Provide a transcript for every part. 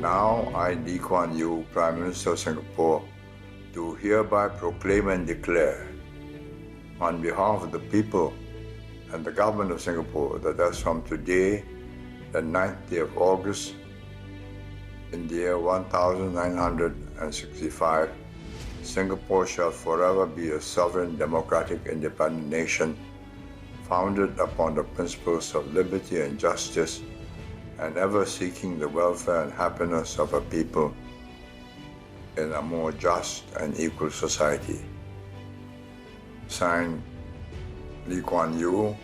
Now I, Lee Kuan Yew, Prime Minister of Singapore, do hereby proclaim and declare, on behalf of the people and the government of Singapore, that as from today, the 9th day of August, in the year 1965, Singapore shall forever be a sovereign, democratic, independent nation, founded upon the principles of liberty and justice, and ever seeking the welfare and happiness of a people in a more just and equal society. Signed, Lee Kuan Yew,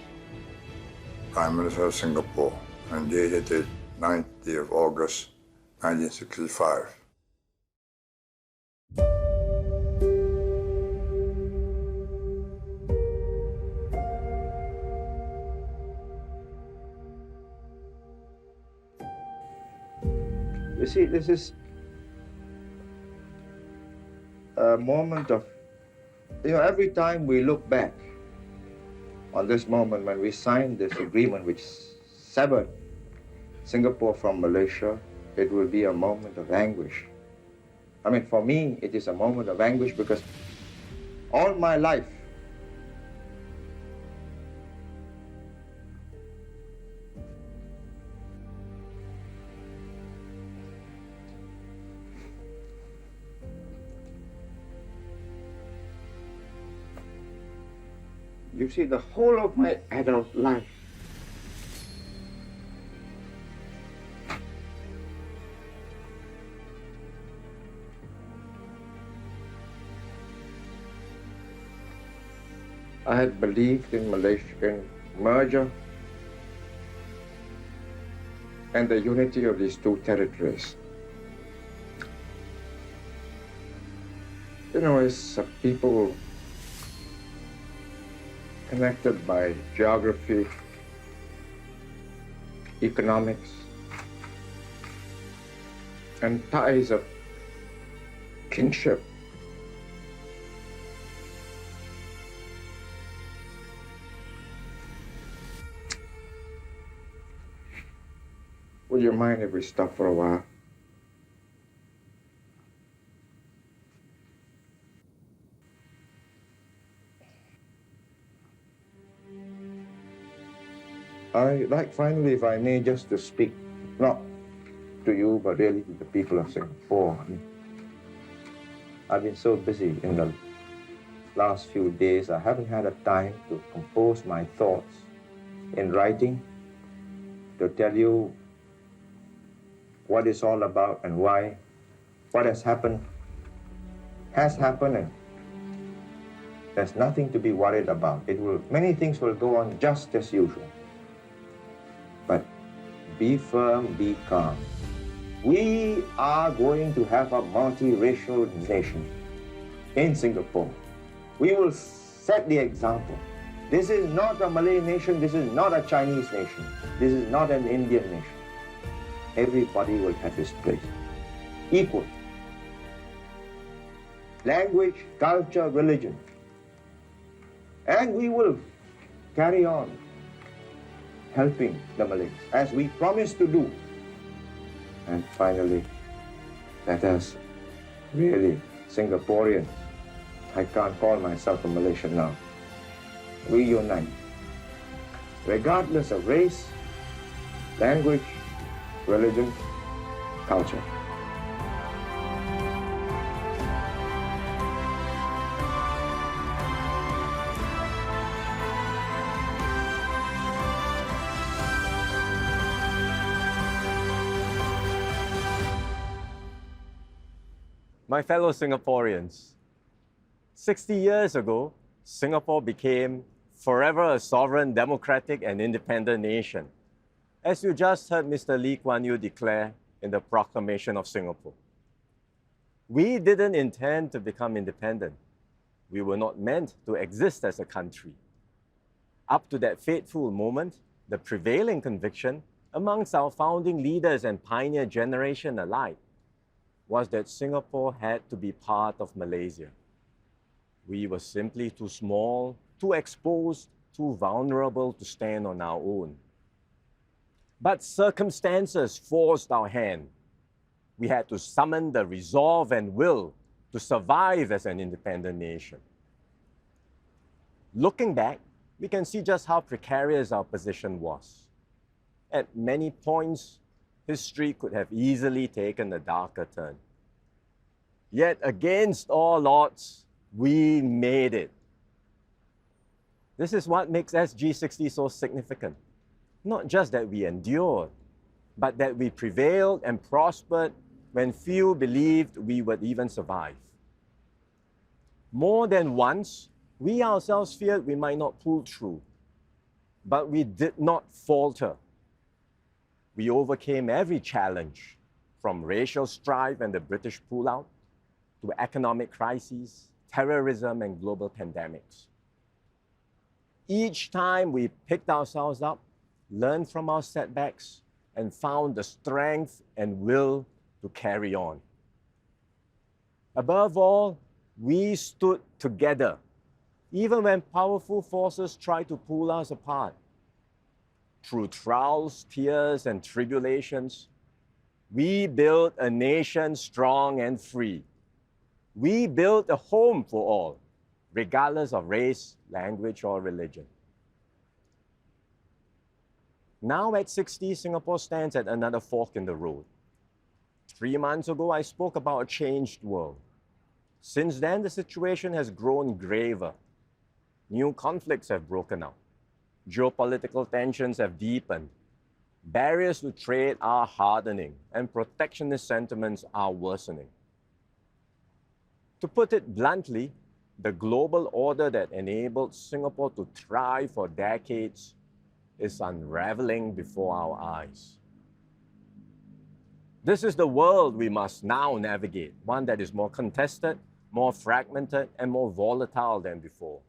Prime Minister of Singapore, and dated the 9th day of August, 1965. You see, this is a moment of, every time we look back on this moment when we signed this agreement which severed Singapore from Malaysia, it will be a moment of anguish. I mean, for me, it is a moment of anguish because all my life, you see, the whole of my adult life, I had believed in Malaysian merger and the unity of these two territories. As a people connected by geography, economics, and ties of kinship, would you mind if we stop for a while? I'd like finally, if I may, just to speak, not to you, but really to the people of Singapore. I've been so busy in the last few days, I haven't had a time to compose my thoughts in writing, to tell you what it's all about and why. What has happened, and there's nothing to be worried about. Many things will go on just as usual. But be firm, be calm. We are going to have a multiracial nation in Singapore. We will set the example. This is not a Malay nation, this is not a Chinese nation, this is not an Indian nation. Everybody will have his place, equal. Language, culture, religion. And we will carry on helping the Malays, as we promised to do. And finally, let us really, Singaporeans, I can't call myself a Malaysian now, we unite, regardless of race, language, religion, culture. My fellow Singaporeans, 60 years ago, Singapore became forever a sovereign, democratic, and independent nation, as you just heard Mr. Lee Kuan Yew declare in the Proclamation of Singapore. We didn't intend to become independent. We were not meant to exist as a country. Up to that fateful moment, the prevailing conviction amongst our founding leaders and pioneer generation alike was that Singapore had to be part of Malaysia. We were simply too small, too exposed, too vulnerable to stand on our own. But circumstances forced our hand. We had to summon the resolve and will to survive as an independent nation. Looking back, we can see just how precarious our position was. At many points, history could have easily taken a darker turn. Yet, against all odds, we made it. This is what makes SG60 so significant. Not just that we endured, but that we prevailed and prospered when few believed we would even survive. More than once, we ourselves feared we might not pull through, but we did not falter. We overcame every challenge, from racial strife and the British pullout, to economic crises, terrorism, and global pandemics. Each time we picked ourselves up, learned from our setbacks, and found the strength and will to carry on. Above all, we stood together, even when powerful forces tried to pull us apart. Through trials, tears, and tribulations, we built a nation strong and free. We built a home for all, regardless of race, language, or religion. Now at 60, Singapore stands at another fork in the road. 3 months ago, I spoke about a changed world. Since then, the situation has grown graver. New conflicts have broken out. Geopolitical tensions have deepened. Barriers to trade are hardening, and protectionist sentiments are worsening. To put it bluntly, the global order that enabled Singapore to thrive for decades is unraveling before our eyes. This is the world we must now navigate, one that is more contested, more fragmented, and more volatile than before.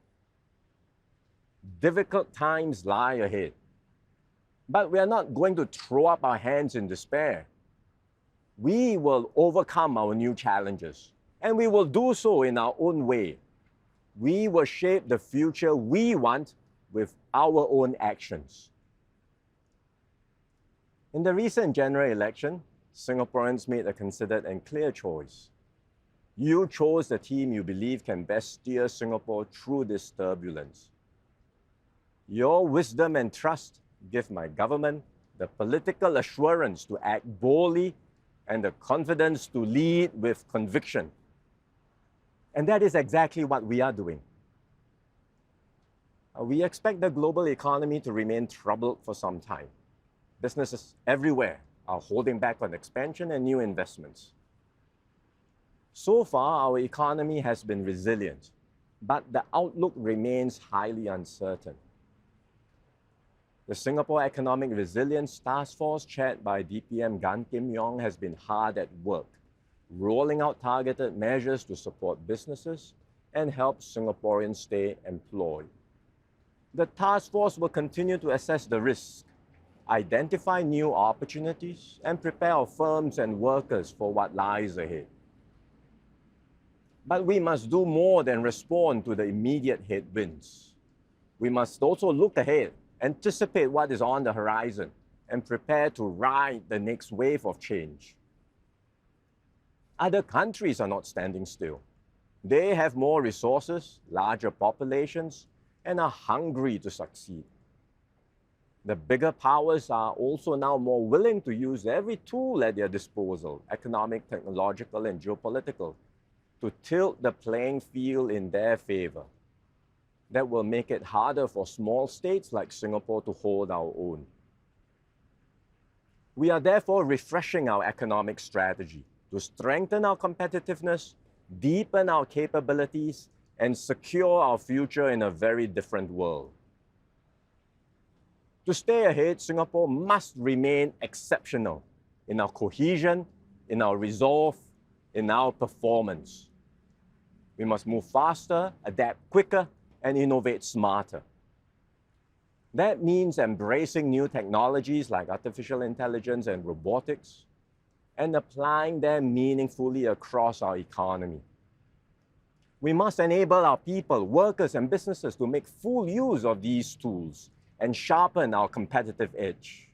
Difficult times lie ahead, but we are not going to throw up our hands in despair. We will overcome our new challenges, and we will do so in our own way. We will shape the future we want with our own actions. In the recent general election, Singaporeans made a considered and clear choice. You chose the team you believe can best steer Singapore through this turbulence. Your wisdom and trust give my government the political assurance to act boldly and the confidence to lead with conviction. And that is exactly what we are doing. We expect the global economy to remain troubled for some time. Businesses everywhere are holding back on expansion and new investments. So far, our economy has been resilient, but the outlook remains highly uncertain. The Singapore Economic Resilience Taskforce, chaired by DPM Gan Kim Yong, has been hard at work, rolling out targeted measures to support businesses and help Singaporeans stay employed. The task force will continue to assess the risks, identify new opportunities, and prepare our firms and workers for what lies ahead. But we must do more than respond to the immediate headwinds. We must also look ahead, anticipate what is on the horizon, and prepare to ride the next wave of change. Other countries are not standing still. They have more resources, larger populations, and are hungry to succeed. The bigger powers are also now more willing to use every tool at their disposal, economic, technological, and geopolitical, to tilt the playing field in their favor. That will make it harder for small states like Singapore to hold our own. We are therefore refreshing our economic strategy to strengthen our competitiveness, deepen our capabilities, and secure our future in a very different world. To stay ahead, Singapore must remain exceptional in our cohesion, in our resolve, in our performance. We must move faster, adapt quicker, and innovate smarter. That means embracing new technologies like artificial intelligence and robotics, and applying them meaningfully across our economy. We must enable our people, workers, and businesses to make full use of these tools and sharpen our competitive edge.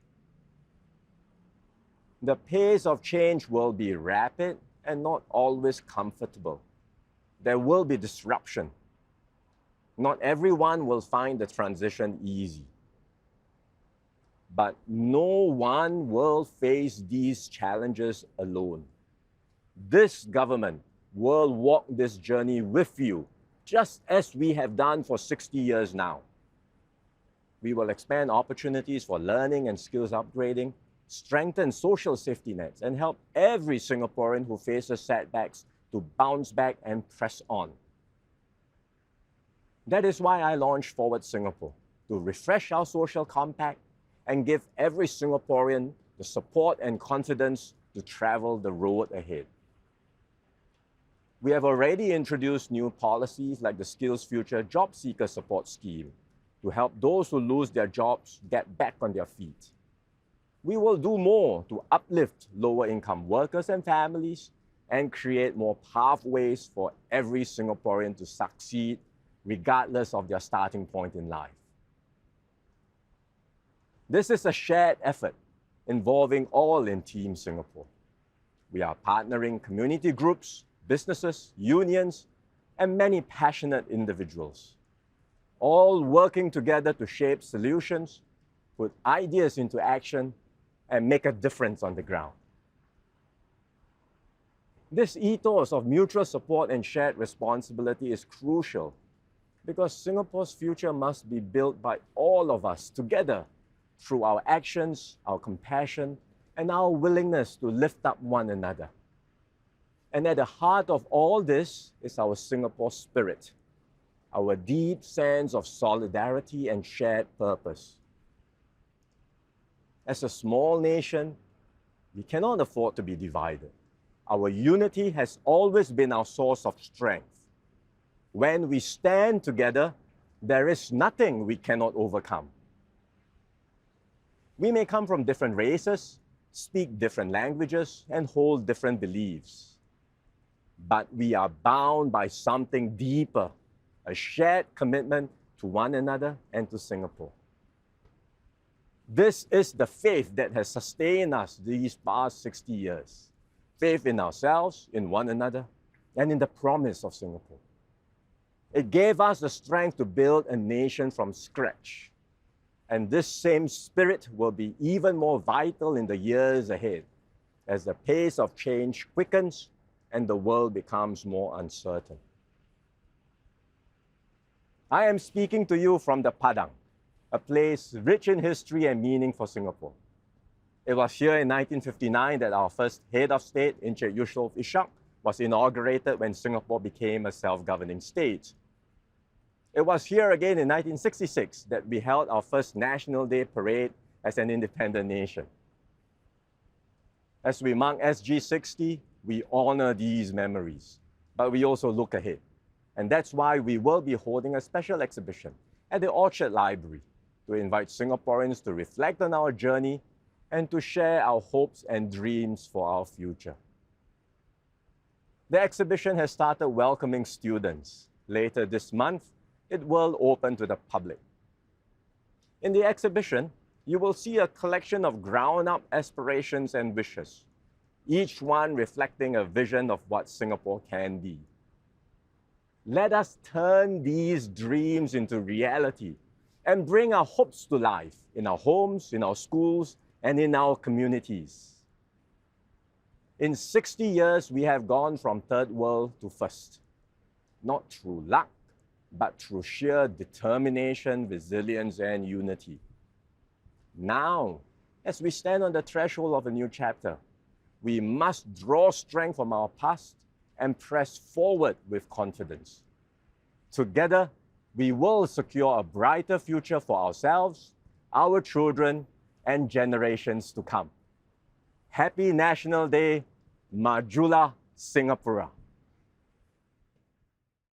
The pace of change will be rapid and not always comfortable. There will be disruption. Not everyone will find the transition easy. But no one will face these challenges alone. This government will walk this journey with you, just as we have done for 60 years now. We will expand opportunities for learning and skills upgrading, strengthen social safety nets, and help every Singaporean who faces setbacks to bounce back and press on. That is why I launched Forward Singapore, to refresh our social compact and give every Singaporean the support and confidence to travel the road ahead. We have already introduced new policies like the Skills Future Job Seeker Support Scheme to help those who lose their jobs get back on their feet. We will do more to uplift lower-income workers and families and create more pathways for every Singaporean to succeed regardless of their starting point in life. This is a shared effort involving all in Team Singapore. We are partnering community groups, businesses, unions, and many passionate individuals, all working together to shape solutions, put ideas into action, and make a difference on the ground. This ethos of mutual support and shared responsibility is crucial because Singapore's future must be built by all of us together through our actions, our compassion, and our willingness to lift up one another. And at the heart of all this is our Singapore spirit, our deep sense of solidarity and shared purpose. As a small nation, we cannot afford to be divided. Our unity has always been our source of strength. When we stand together, there is nothing we cannot overcome. We may come from different races, speak different languages, and hold different beliefs. But we are bound by something deeper, a shared commitment to one another and to Singapore. This is the faith that has sustained us these past 60 years. Faith in ourselves, in one another, and in the promise of Singapore. It gave us the strength to build a nation from scratch. And this same spirit will be even more vital in the years ahead as the pace of change quickens and the world becomes more uncertain. I am speaking to you from the Padang, a place rich in history and meaning for Singapore. It was here in 1959 that our first head of state, Encik Yusof Ishak, was inaugurated when Singapore became a self-governing state. It was here again in 1966 that we held our first National Day parade as an independent nation. As we mark SG60, we honor these memories, but we also look ahead. And that's why we will be holding a special exhibition at the Orchard Library to invite Singaporeans to reflect on our journey and to share our hopes and dreams for our future. The exhibition has started welcoming students. Later this month, it will open to the public. In the exhibition, you will see a collection of ground-up aspirations and wishes, each one reflecting a vision of what Singapore can be. Let us turn these dreams into reality and bring our hopes to life in our homes, in our schools, and in our communities. In 60 years, we have gone from third world to first, not through luck, but through sheer determination, resilience, and unity. Now, as we stand on the threshold of a new chapter, we must draw strength from our past and press forward with confidence. Together, we will secure a brighter future for ourselves, our children, and generations to come. Happy National Day, Majulah Singapura.